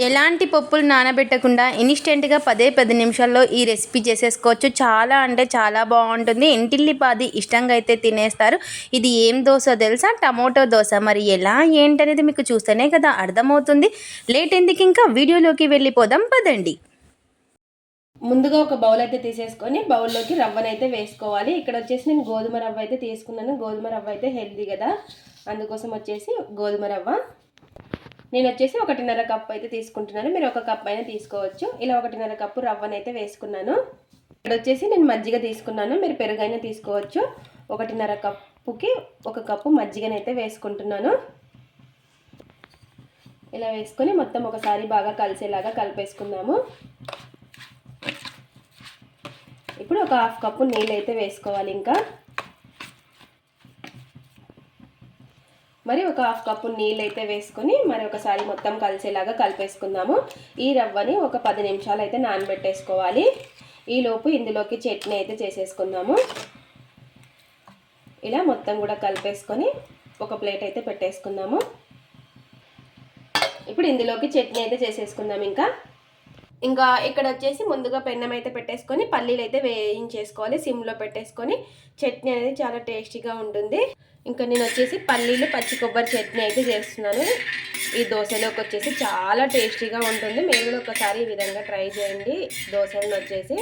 ఎలాంటి పప్పులు నానబెట్టకుండా ఇన్స్టెంట్గా 10 నిమిషాల్లో ఈ రెసిపీ చేసేసుకోవచ్చు. చాలా అంటే చాలా బాగుంటుంది. ఇంటిల్లిపాది ఇష్టంగా అయితే తినేస్తారు. ఇది ఏం దోశ తెలుసా? టమోటో దోశ. మరి ఎలా ఏంటనేది మీకు చూస్తేనే కదా అర్థమవుతుంది. లేట్ ఎందుకు, ఇంకా వీడియోలోకి వెళ్ళిపోదాం పదండి. ముందుగా ఒక బౌల్ అయితే తీసేసుకొని బౌల్లోకి రవ్వనైతే వేసుకోవాలి. ఇక్కడ వచ్చేసి నేను గోధుమ రవ్వ అయితే తీసుకున్నాను. గోధుమ రవ్వ అయితే హెల్తీ కదా, అందుకోసం వచ్చేసి గోధుమ రవ్వ నేను వచ్చేసి 1.5 కప్పు అయితే తీసుకుంటున్నాను. మీరు 1 కప్ అయినా తీసుకోవచ్చు. ఇలా 1.5 కప్పు రవ్వనైతే వేసుకున్నాను. ఇక్కడ వచ్చేసి నేను మజ్జిగ తీసుకున్నాను. మీరు పెరుగైనా తీసుకోవచ్చు. 1.5 కప్పుకి 1 కప్పు మజ్జిగనైతే వేసుకుంటున్నాను. ఇలా వేసుకొని మొత్తం ఒకసారి బాగా కలిసేలాగా కలిపేసుకుందాము. ఇప్పుడు ఒక 1/2 కప్పు నీళ్ళు అయితే వేసుకోవాలి. ఇంకా మరి ఒక 1/2 కప్పు నీళ్ళు అయితే వేసుకొని మరి ఒకసారి మొత్తం కలిసేలాగా కలిపేసుకుందాము. ఈ రవ్వని ఒక 10 నిమిషాలు అయితే నానబెట్టేసుకోవాలి. ఈలోపు ఇందులోకి చట్నీ అయితే చేసేసుకుందాము. ఇలా మొత్తం కూడా కలిపేసుకొని ఒక ప్లేట్ అయితే పెట్టేసుకుందాము. ఇప్పుడు ఇందులోకి చట్నీ అయితే చేసేసుకుందాం. ఇంకా ఇక్కడ వచ్చేసి ముందుగా పెన్నం అయితే పెట్టేసుకొని పల్లీలు అయితే వేయించేసుకోవాలి. సిమ్లో పెట్టేసుకొని చట్నీ అనేది చాలా టేస్టీగా ఉంటుంది. ఇంకా నేను వచ్చేసి పల్లీలు పచ్చి కొబ్బరి చట్నీ అయితే చేస్తున్నాను. ఈ దోశలోకి వచ్చేసి చాలా టేస్టీగా ఉంటుంది. మీరు కూడా ఒకసారి ఈ విధంగా ట్రై చేయండి. దోశలను వచ్చేసి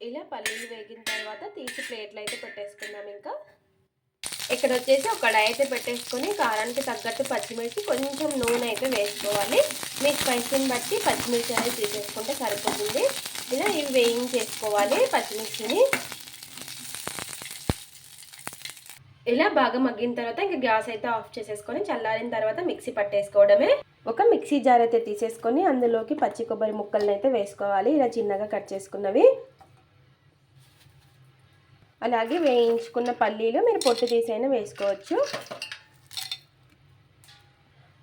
ఇలా పల్లీలు వేగిన తర్వాత తీసి ప్లేట్లు అయితే పెట్టేసుకుందాం. ఇంకా ఇక్కడ వచ్చేసి ఒక కడాయి అయితే పెట్టేసుకొని కారానికి తగ్గట్టు పచ్చిమిర్చి, కొంచెం నూనె అయితే వేసుకోవాలి. మీ స్పైసీని బట్టి పచ్చిమిర్చి అనేది తీసేసుకుంటే సరిపోతుంది. ఇలా ఇవి వేయించేసుకోవాలి పచ్చిమిర్చిని. ఇలా బాగా మగ్గిన తర్వాత ఇంకా గ్యాస్ అయితే ఆఫ్ చేసేసుకొని చల్లారిన తర్వాత మిక్సీ పట్టేసుకోవడమే. ఒక మిక్సీ జార్ అయితే తీసేసుకొని అందులోకి పచ్చి కొబ్బరి ముక్కలను అయితే వేసుకోవాలి. ఇలా చిన్నగా కట్ చేసుకున్నవి. అలాగే వేయించుకున్న పల్లీలు మీరు పొట్టు తీసైనా వేసుకోవచ్చు.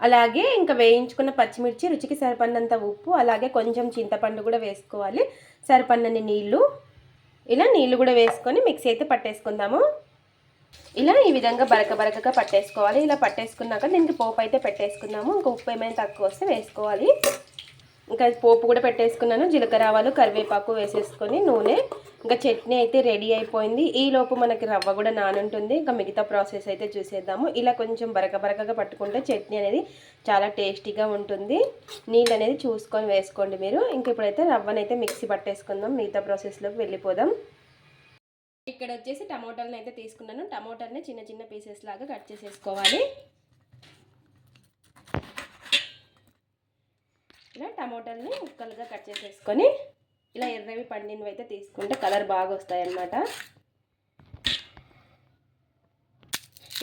అలాగే ఇంకా వేయించుకున్న పచ్చిమిర్చి, రుచికి సరిపడినంత ఉప్పు, అలాగే కొంచెం చింతపండు కూడా వేసుకోవాలి. సరిపడినన్ని నీళ్ళు. ఇలా నీళ్ళు కూడా వేసుకొని మిక్సీ అయితే పట్టేసుకుందాము. ఇలా ఈ విధంగా బరకగా పట్టేసుకోవాలి. ఇలా పట్టేసుకున్నాక దీనికి పోపు అయితే పెట్టేసుకుందాము. ఇంకా ఉప్పు ఏమైనా తక్కువ వస్తే వేసుకోవాలి. ఇంకా పోపు కూడా పెట్టేసుకున్నాను. జీలకర్ర, ఆవాలు, కరివేపాకు వేసేసుకొని నూనె. ఇంకా చట్నీ అయితే రెడీ అయిపోయింది. ఈలోపు మనకి రవ్వ కూడా నానుంటుంది. ఇంకా మిగతా ప్రాసెస్ అయితే చూసేద్దాము. ఇలా కొంచెం బరకగా పట్టుకుంటే చట్నీ అనేది చాలా టేస్టీగా ఉంటుంది. నీళ్ళు అనేది చూసుకొని వేసుకోండి మీరు. ఇంక ఇప్పుడైతే రవ్వనైతే మిక్సీ పట్టేసుకుందాం. మిగతా ప్రాసెస్లోకి వెళ్ళిపోదాం. ఇక్కడ వచ్చేసి టమోటాలను అయితే తీసుకున్నాను. టమోటాలని చిన్న పీసెస్ లాగా కట్ చేసేసుకోవాలి. ఇలా టమోటాలని ముక్కలుగా కట్ చేసేసుకొని ఇలా ఎర్రవి పండినవి అయితే తీసుకుంటే కలర్ బాగా వస్తాయి అన్నమాట.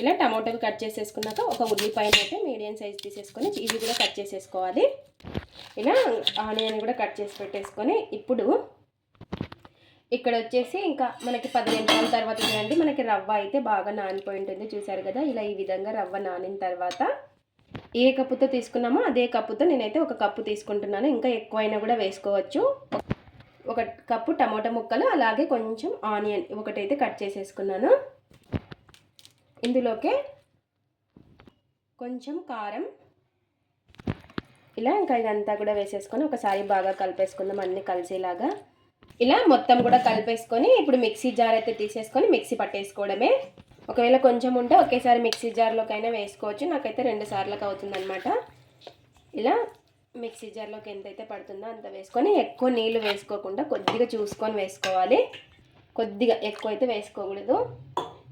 ఇలా టమోటాలు కట్ చేసేసుకున్నాక ఒక ఉల్లిపాయను అయితే మీడియం సైజ్ తీసేసుకొని ఇవి కూడా కట్ చేసేసుకోవాలి. ఇలా ఆనియన్ కూడా కట్ చేసి పెట్టేసుకొని ఇప్పుడు ఇక్కడ వచ్చేసి ఇంకా మనకి 10 నిమిషాల తర్వాత చూడండి మనకి రవ్వ అయితే బాగా నానిపోయి ఉంటుంది. చూసారు కదా, ఇలా ఈ విధంగా రవ్వ నానిన తర్వాత ఏ కప్పుతో తీసుకున్నామో అదే కప్పుతో నేనైతే 1 కప్పు తీసుకుంటున్నాను. ఇంకా ఎక్కువైనా కూడా వేసుకోవచ్చు. 1 కప్పు టమోటా ముక్కలు, అలాగే కొంచెం ఆనియన్ ఒకటైతే కట్ చేసేసుకున్నాను. ఇందులోకి కొంచెం కారం, ఇలా ఇంకా ఇదంతా కూడా వేసేసుకొని ఒకసారి బాగా కలిపేసుకుందాం అన్నీ కలిసేలాగా. ఇలా మొత్తం కూడా కలిపేసుకొని ఇప్పుడు మిక్సీ జార్ అయితే తీసేసుకొని మిక్సీ పట్టేసుకోవడమే. ఒకవేళ కొంచెం ఉంటే ఒకేసారి మిక్సీ జార్లోకైనా వేసుకోవచ్చు. నాకైతే 2 సార్లకు అవుతుందన్నమాట. ఇలా మిక్సీ జార్లోకి ఎంతైతే పడుతుందో అంత వేసుకొని ఎక్కువ నీళ్ళు వేసుకోకుండా కొద్దిగా చూసుకొని వేసుకోవాలి. కొద్దిగా ఎక్కువ అయితే వేసుకోకూడదు.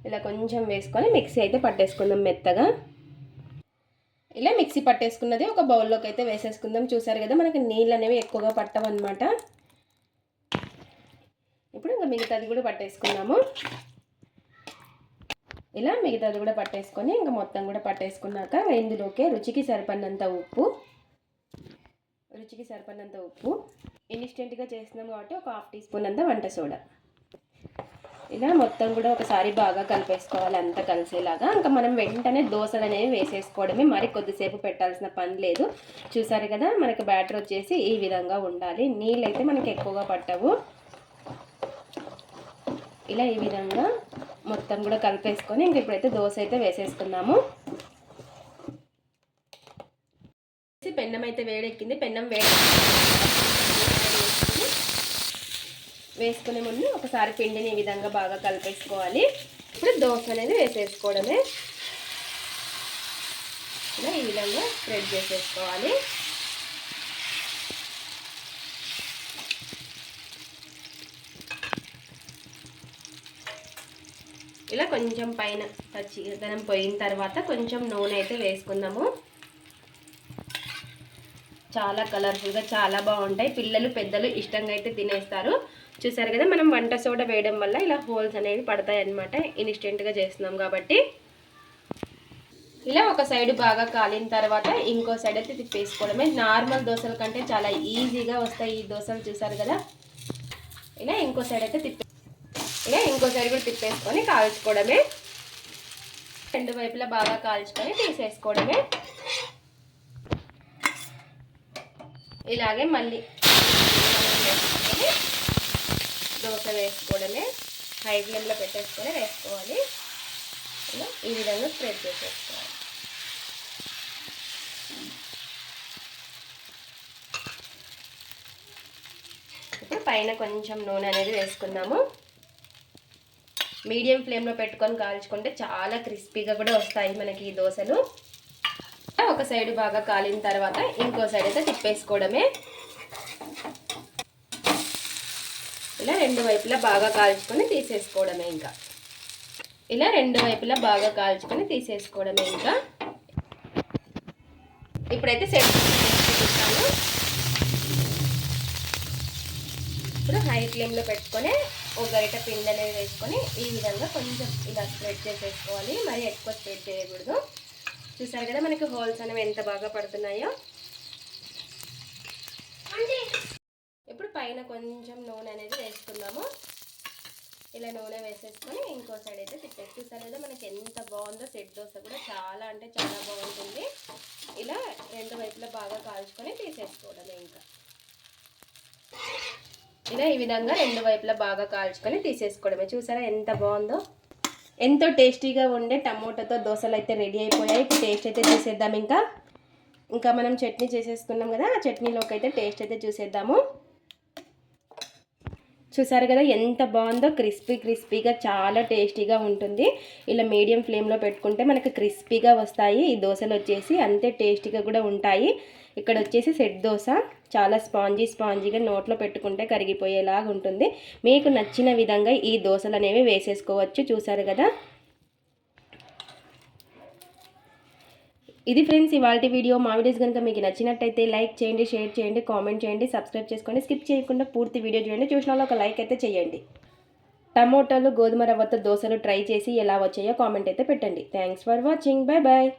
ఇలా కొంచెం వేసుకొని మిక్సీ అయితే పట్టేసుకుందాం మెత్తగా. ఇలా మిక్సీ పట్టేసుకున్నది ఒక బౌల్లోకి అయితే వేసేసుకుందాం. చూసారు కదా, మనకి నీళ్ళు అనేవి ఎక్కువగా పట్టవన్నమాట. ఇప్పుడు ఇంకా మిగతాది కూడా పట్టేసుకున్నాము. ఇలా మిగతాది కూడా పట్టేసుకొని ఇంకా మొత్తం కూడా పట్టేసుకున్నాక ఇందులోకి రుచికి సరిపడినంత ఉప్పు, ఇన్స్టెంట్గా చేస్తున్నాం కాబట్టి ఒక 1/2 టీ స్పూన్ అంత వంట సోడా. ఇలా మొత్తం కూడా ఒకసారి బాగా కలిపేసుకోవాలి అంతా కలిసేలాగా. ఇంకా మనం వెంటనే దోశలు అనేవి వేసేసుకోవడమే, మరి కొద్దిసేపు పెట్టాల్సిన పని లేదు. చూసారు కదా, మనకి బ్యాటర్ వచ్చేసి ఈ విధంగా ఉండాలి. నీళ్ళు అయితే మనకి ఎక్కువగా పట్టవు. ఇలా ఈ విధంగా మొత్తం కూడా కలిపేసుకొని ఇంక ఇప్పుడైతే దోశ అయితే వేసేసుకుందాము. పెన్నం అయితే వేడెక్కింది. పెన్నం వేసుకునే ముందు ఒకసారి పిండిని ఈ విధంగా బాగా కలిపేసుకోవాలి. ఇప్పుడు దోశ అనేది వేసేసుకోవడమే. ఇలా ఈ విధంగా స్ప్రెడ్ చేసేసుకోవాలి. ఇలా కొంచెం పైన పచ్చిదనం పోయిన తర్వాత కొంచెం నూనె అయితే వేసుకుందాము. చాలా కలర్ఫుల్గా చాలా బాగుంటాయి. పిల్లలు పెద్దలు ఇష్టంగా అయితే తినేస్తారు. చూసారు కదా, మనం వంట సోడా వేయడం వల్ల ఇలా హోల్స్ అనేవి పడతాయి అన్నమాట. ఇన్స్టెంట్గా చేస్తున్నాం కాబట్టి. ఇలా ఒక సైడ్ బాగా కాలిన తర్వాత ఇంకో సైడ్ అయితే తిప్పేసుకోవడమే. నార్మల్ దోశల కంటే చాలా ఈజీగా వస్తాయి ఈ దోశలు. చూసారు కదా, ఇలా ఇంకో సైడ్ అయితే ఇలా ఇంకో సైడ్ కూడా తిప్పేసుకొని కాల్చుకోవడమే. రెండు వైపులా బాగా కాల్చుకొని తీసేసుకోవడమే. ఇలాగే మళ్ళీ దోశ వేసుకోవడమే. హై ఫ్లేమ్లో పెట్టేసుకొని వేసుకోవాలి. ఇలా ఈ విధంగా స్ప్రెడ్ చేసేసుకోవాలి. ఇప్పుడు పైన కొంచెం నూనె అనేది వేసుకుందాము. మీడియం ఫ్లేమ్లో పెట్టుకొని కాల్చుకుంటే చాలా క్రిస్పీగా కూడా వస్తాయి మనకి ఈ దోశలు. ఒక సైడ్ బాగా కాలిన తర్వాత ఇంకో సైడ్ అయితే తిప్పేసుకోవడమే. ఇలా రెండు వైపులా బాగా కాల్చుకొని తీసేసుకోవడమే. ఇలా రెండు వైపులా బాగా కాల్చుకొని తీసేసుకోవడమే. ఇప్పుడైతే సెట్ చేస్తాను. ఇప్పుడు హై ఫ్లేమ్లో పెట్టుకొని ఒక గరిట పిండి అనేది వేసుకొని ఈ విధంగా కొంచెం ఇలా స్ప్రెడ్ చేసేసుకోవాలి. మరి ఎక్కువ స్ప్రెడ్ చేయకూడదు. చూసారు కదా మనకి హోల్స్ అనేవి ఎంత బాగా పడుతున్నాయో. ఇప్పుడు పైన కొంచెం నూనె అనేది వేసుకుందాము. ఇలా నూనె వేసేసుకొని ఇంకో సైడ్ అయితే తిప్పేసి. చూసారు కదా మనకి ఎంత బాగుందో. సెట్ దోశ కూడా చాలా అంటే చాలా బాగుంటుంది. ఇలా రెండు వైపులా బాగా కాల్చుకొని తీసేసుకోవడమే. ఇలా ఈ విధంగా రెండు వైపులా బాగా కాల్చుకొని తీసేసుకోవడమే. చూసారా ఎంత బాగుందో. ఎంతో టేస్టీగా ఉండే టమోటాతో దోశలు అయితే రెడీ అయిపోయాయి. ఇప్పుడు టేస్ట్ అయితే చూసేద్దాం. ఇంకా మనం చట్నీ చేసేసుకున్నాం కదా, ఆ చట్నీలోకి అయితే టేస్ట్ అయితే చూసేద్దాము. చూసారు కదా ఎంత బాగుందో. క్రిస్పీగా చాలా టేస్టీగా ఉంటుంది. ఇలా మీడియం ఫ్లేమ్లో పెట్టుకుంటే మనకు క్రిస్పీగా వస్తాయి ఈ దోశలు వచ్చేసి. అంతే టేస్టీగా కూడా ఉంటాయి. ఇక్కడ వచ్చేసి సెట్ దోశ చాలా స్పాంజీగా నోట్లో పెట్టుకుంటే కరిగిపోయేలాగా ఉంటుంది. మీకు నచ్చిన విధంగా ఈ దోశలు అనేవి వేసేసుకోవచ్చు. చూసారు కదా. ఇది ఫ్రెండ్స్ ఇవాల్టి వీడియో. మా వీడియోస్ కనుక మీకు నచ్చినట్టయితే లైక్ చేయండి, షేర్ చేయండి, కామెంట్ చేయండి, సబ్స్క్రైబ్ చేసుకోండి. స్కిప్ చేయకుండా పూర్తి వీడియో చూడండి. చూసిన వాళ్ళు ఒక లైక్ అయితే చేయండి. టమోటాలు గోధుమ రవ్వతో దోశలు ట్రై చేసి ఎలా వచ్చాయో కామెంట్ అయితే పెట్టండి. Thanks for watching. Bye bye.